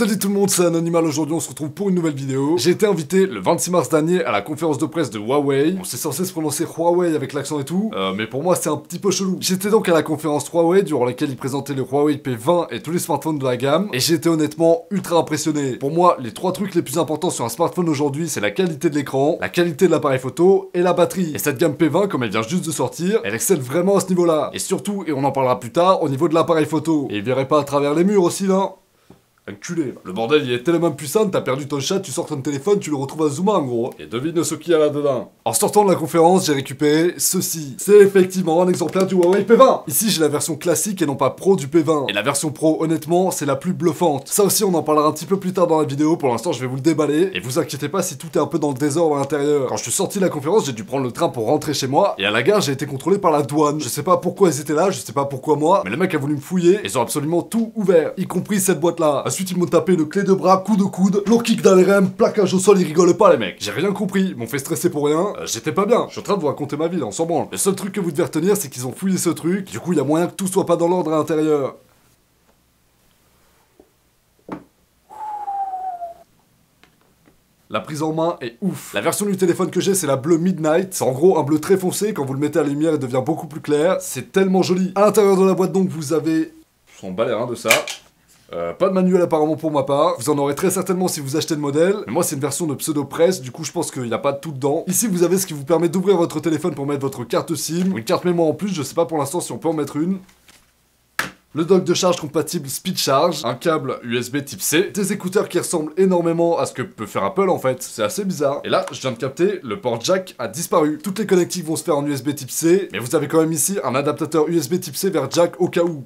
Salut tout le monde, c'est Anonymal, aujourd'hui on se retrouve pour une nouvelle vidéo. J'ai été invité le 26 mars dernier à la conférence de presse de Huawei. On s'est censé se prononcer Huawei avec l'accent et tout, mais pour moi c'est un petit peu chelou. J'étais donc à la conférence Huawei durant laquelle ils présentaient le Huawei P20 et tous les smartphones de la gamme, et j'ai été honnêtement ultra impressionné. Pour moi, les trois trucs les plus importants sur un smartphone aujourd'hui, c'est la qualité de l'écran, la qualité de l'appareil photo et la batterie. Et cette gamme P20, comme elle vient juste de sortir, elle excelle vraiment à ce niveau-là. Et surtout, et on en parlera plus tard, au niveau de l'appareil photo. Et il verrait pas à travers les murs aussi là. Enculé. Le bordel il est tellement puissant, t'as perdu ton chat, tu sors ton téléphone, tu le retrouves à Zuma en gros. Et devine ce qu'il y a là-dedans. En sortant de la conférence, j'ai récupéré ceci. C'est effectivement un exemplaire du Huawei P20. Ici j'ai la version classique et non pas pro du P20. Et la version pro, honnêtement, c'est la plus bluffante. Ça aussi on en parlera un petit peu plus tard dans la vidéo, pour l'instant je vais vous le déballer. Et vous inquiétez pas si tout est un peu dans le désordre à l'intérieur. Quand je suis sorti de la conférence, j'ai dû prendre le train pour rentrer chez moi. Et à la gare, j'ai été contrôlé par la douane. Je sais pas pourquoi ils étaient là, je sais pas pourquoi moi, mais le mec a voulu me fouiller. Ils ont absolument tout ouvert, y compris cette boîte là. Ensuite ils m'ont tapé le clé de bras, coup de coude, lourd kick dans les reins, plaquage au sol, ils rigolent pas les mecs. J'ai rien compris, ils m'ont fait stresser pour rien, j'étais pas bien. Je suis en train de vous raconter ma vie là, on s'en branle. Le seul truc que vous devez retenir, c'est qu'ils ont fouillé ce truc, du coup il y a moyen que tout soit pas dans l'ordre à l'intérieur. La prise en main est ouf. La version du téléphone que j'ai, c'est la bleue Midnight. C'est en gros un bleu très foncé, quand vous le mettez à la lumière, il devient beaucoup plus clair. C'est tellement joli. À l'intérieur de la boîte donc, vous avez... Je m'en bats les reins de ça. Pas de manuel apparemment pour ma part. Vous en aurez très certainement si vous achetez le modèle. Mais moi c'est une version de pseudo-presse, du coup je pense qu'il n'y a pas tout dedans. Ici vous avez ce qui vous permet d'ouvrir votre téléphone pour mettre votre carte SIM. Ou une carte mémoire en plus, je sais pas pour l'instant si on peut en mettre une. Le dock de charge compatible Speed Charge, un câble USB type C, des écouteurs qui ressemblent énormément à ce que peut faire Apple en fait, c'est assez bizarre. Et là, je viens de capter, le port jack a disparu. Toutes les connectiques vont se faire en USB type C, mais vous avez quand même ici un adaptateur USB type C vers jack au cas où.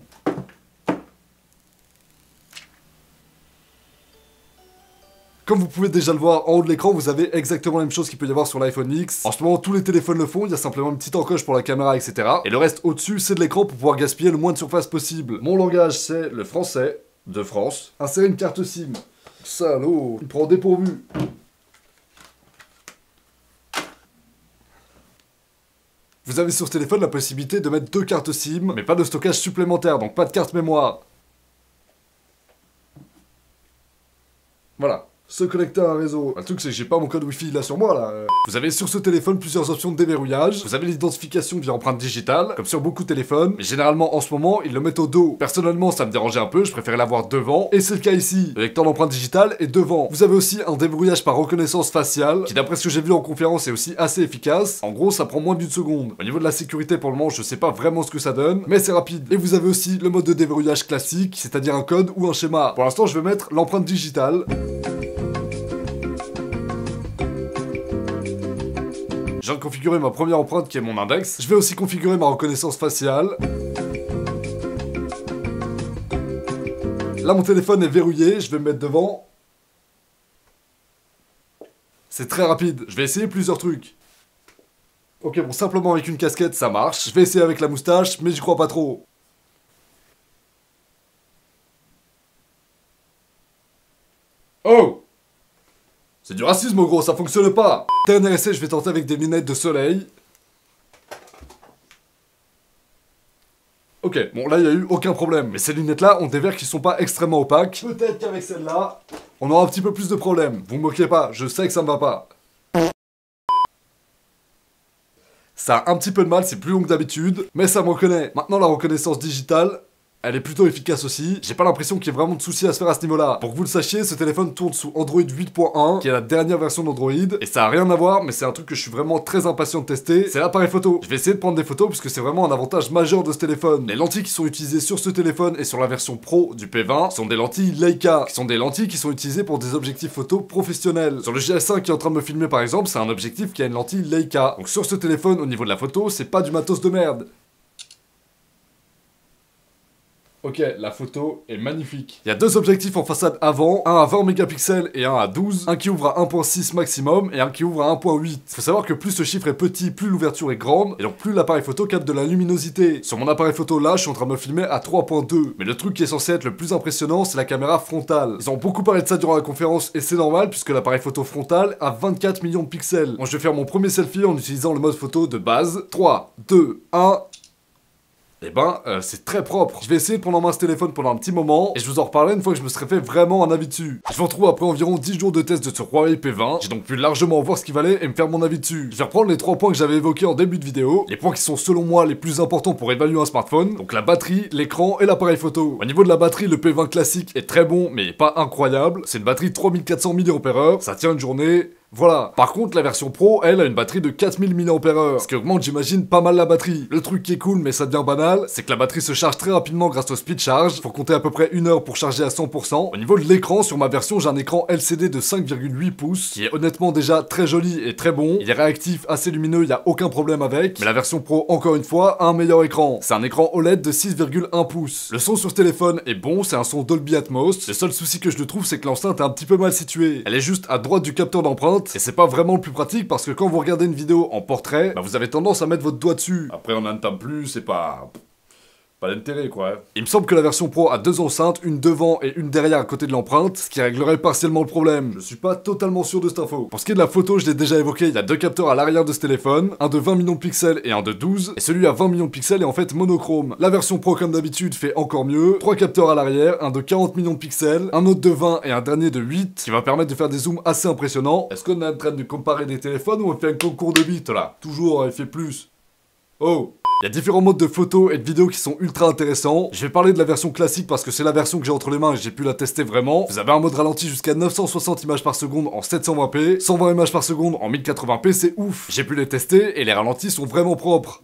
Comme vous pouvez déjà le voir en haut de l'écran, vous avez exactement la même chose qu'il peut y avoir sur l'iPhone X. En ce moment, tous les téléphones le font, il y a simplement une petite encoche pour la caméra, etc. Et le reste au-dessus, c'est de l'écran pour pouvoir gaspiller le moins de surface possible. Mon langage, c'est le français de France. Insérer une carte SIM. Salaud, il prend dépourvu. Vous avez sur ce téléphone la possibilité de mettre 2 cartes SIM, mais pas de stockage supplémentaire, donc pas de carte mémoire. Voilà. Se connecter à un réseau. Le truc c'est que j'ai pas mon code wifi là sur moi là. Vous avez sur ce téléphone plusieurs options de déverrouillage. Vous avez l'identification via empreinte digitale, comme sur beaucoup de téléphones. Mais généralement en ce moment ils le mettent au dos. Personnellement ça me dérangeait un peu, je préférais l'avoir devant. Et c'est le cas ici. Le lecteur d'empreinte digitale est devant. Vous avez aussi un déverrouillage par reconnaissance faciale, qui d'après ce que j'ai vu en conférence est aussi assez efficace. En gros ça prend moins d'une seconde. Au niveau de la sécurité pour le moment je sais pas vraiment ce que ça donne, mais c'est rapide. Et vous avez aussi le mode de déverrouillage classique, c'est-à-dire un code ou un schéma. Pour l'instant je vais mettre l'empreinte digitale. Je viens de configurer ma première empreinte qui est mon index. Je vais aussi configurer ma reconnaissance faciale. Là mon téléphone est verrouillé, je vais me mettre devant. C'est très rapide, je vais essayer plusieurs trucs. Ok bon simplement avec une casquette ça marche. Je vais essayer avec la moustache mais j'y crois pas trop. Oh! C'est du racisme gros, ça fonctionne pas. Dernier essai, je vais tenter avec des lunettes de soleil. Ok, bon là il y a eu aucun problème. Mais ces lunettes là ont des verres qui sont pas extrêmement opaques. Peut-être qu'avec celle-là, on aura un petit peu plus de problèmes. Vous me moquez pas, je sais que ça me va pas. Ça a un petit peu de mal, c'est plus long que d'habitude, mais ça me reconnaît. Maintenant la reconnaissance digitale, elle est plutôt efficace aussi. J'ai pas l'impression qu'il y ait vraiment de soucis à se faire à ce niveau-là. Pour que vous le sachiez, ce téléphone tourne sous Android 8.1, qui est la dernière version d'Android. Et ça a rien à voir, mais c'est un truc que je suis vraiment très impatient de tester. C'est l'appareil photo. Je vais essayer de prendre des photos puisque c'est vraiment un avantage majeur de ce téléphone. Les lentilles qui sont utilisées sur ce téléphone et sur la version pro du P20 sont des lentilles Leica, qui sont des lentilles qui sont utilisées pour des objectifs photo professionnels. Sur le GS5 qui est en train de me filmer par exemple, c'est un objectif qui a une lentille Leica. Donc sur ce téléphone, au niveau de la photo, c'est pas du matos de merde. Ok, la photo est magnifique. Il y a 2 objectifs en façade avant, un à 20 mégapixels et un à 12, un qui ouvre à 1.6 maximum et un qui ouvre à 1.8. Faut savoir que plus ce chiffre est petit, plus l'ouverture est grande, et donc plus l'appareil photo capte de la luminosité. Sur mon appareil photo là, je suis en train de me filmer à 3.2. Mais le truc qui est censé être le plus impressionnant, c'est la caméra frontale. Ils ont beaucoup parlé de ça durant la conférence, et c'est normal, puisque l'appareil photo frontal a 24 millions de pixels. Bon, je vais faire mon premier selfie en utilisant le mode photo de base. 3, 2, 1... Eh ben, c'est très propre. Je vais essayer de prendre en main ce téléphone pendant un petit moment, et je vous en reparlerai une fois que je me serai fait vraiment un avis dessus. Je vous retrouve après environ 10 jours de test de ce Huawei P20, j'ai donc pu largement voir ce qu'il valait et me faire mon avis dessus. Je vais reprendre les 3 points que j'avais évoqués en début de vidéo, les points qui sont selon moi les plus importants pour évaluer un smartphone, donc la batterie, l'écran et l'appareil photo. Au niveau de la batterie, le P20 classique est très bon, mais pas incroyable. C'est une batterie de 3400 mAh, ça tient une journée. Voilà. Par contre, la version Pro, elle, a une batterie de 4000 mAh, ce qui augmente, j'imagine, pas mal la batterie. Le truc qui est cool, mais ça devient banal, c'est que la batterie se charge très rapidement grâce au speed charge. Faut compter à peu près 1 heure pour charger à 100%. Au niveau de l'écran, sur ma version, j'ai un écran LCD de 5,8 pouces, qui est honnêtement déjà très joli et très bon. Il est réactif, assez lumineux, il y a aucun problème avec. Mais la version Pro, encore une fois, a un meilleur écran. C'est un écran OLED de 6,1 pouces. Le son sur ce téléphone est bon, c'est un son Dolby Atmos. Le seul souci que je le trouve, c'est que l'enceinte est un petit peu mal située. Elle est juste à droite du capteur d'empreinte, et c'est pas vraiment le plus pratique parce que quand vous regardez une vidéo en portrait, bah vous avez tendance à mettre votre doigt dessus. Après on n'entend plus, c'est pas d'intérêt quoi. Il me semble que la version Pro a 2 enceintes, une devant et une derrière à côté de l'empreinte, ce qui réglerait partiellement le problème. Je suis pas totalement sûr de cette info. Pour ce qui est de la photo, je l'ai déjà évoqué, il y a 2 capteurs à l'arrière de ce téléphone, un de 20 millions de pixels et un de 12, et celui à 20 millions de pixels est en fait monochrome. La version Pro comme d'habitude fait encore mieux, 3 capteurs à l'arrière, un de 40 millions de pixels, un autre de 20 et un dernier de 8, qui va permettre de faire des zooms assez impressionnants. Est-ce qu'on est en train de comparer des téléphones ou on fait un concours de bits là? Toujours, il fait plus. Oh! Il y a différents modes de photos et de vidéos qui sont ultra intéressants. Je vais parler de la version classique parce que c'est la version que j'ai entre les mains et j'ai pu la tester vraiment. Vous avez un mode ralenti jusqu'à 960 images par seconde en 720p, 120 images par seconde en 1080p, c'est ouf. J'ai pu les tester et les ralentis sont vraiment propres.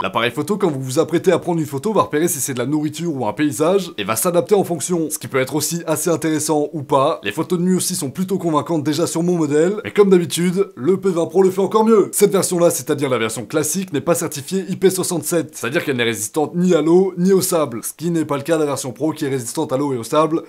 L'appareil photo, quand vous vous apprêtez à prendre une photo, va repérer si c'est de la nourriture ou un paysage, et va s'adapter en fonction, ce qui peut être aussi assez intéressant ou pas. Les photos de nuit aussi sont plutôt convaincantes déjà sur mon modèle, mais comme d'habitude, le P20 Pro le fait encore mieux. Cette version-là, c'est-à-dire la version classique, n'est pas certifiée IP67, c'est-à-dire qu'elle n'est résistante ni à l'eau, ni au sable, ce qui n'est pas le cas de la version Pro qui est résistante à l'eau et au sable.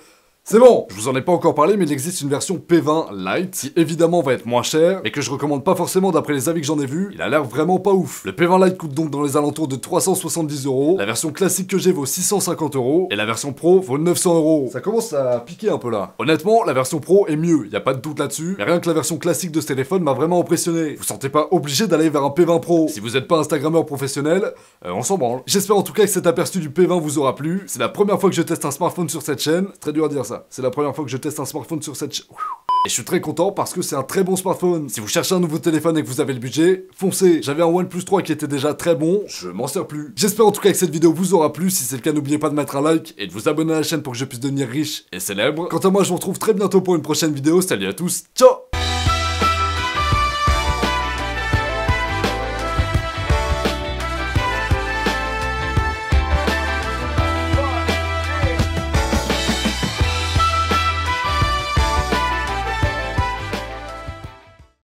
C'est bon, je vous en ai pas encore parlé, mais il existe une version P20 Lite, qui évidemment va être moins chère, mais que je recommande pas forcément d'après les avis que j'en ai vus, il a l'air vraiment pas ouf. Le P20 Lite coûte donc dans les alentours de 370 €, la version classique que j'ai vaut 650 €, et la version Pro vaut 900 €. Ça commence à piquer un peu là. Honnêtement, la version Pro est mieux, y a pas de doute là-dessus, mais rien que la version classique de ce téléphone m'a vraiment impressionné. Vous sentez pas obligé d'aller vers un P20 Pro. Si vous êtes pas Instagrammeur professionnel, on s'en branle. J'espère en tout cas que cet aperçu du P20 vous aura plu. C'est la première fois que je teste un smartphone sur cette chaîne, c'est très dur à dire ça. C'est la première fois que je teste un smartphone sur cette chaîne. Et je suis très content parce que c'est un très bon smartphone. Si vous cherchez un nouveau téléphone et que vous avez le budget, foncez. J'avais un OnePlus 3 qui était déjà très bon, je m'en sers plus. J'espère en tout cas que cette vidéo vous aura plu. Si c'est le cas, n'oubliez pas de mettre un like et de vous abonner à la chaîne pour que je puisse devenir riche et célèbre. Quant à moi, je vous retrouve très bientôt pour une prochaine vidéo. Salut à tous, ciao!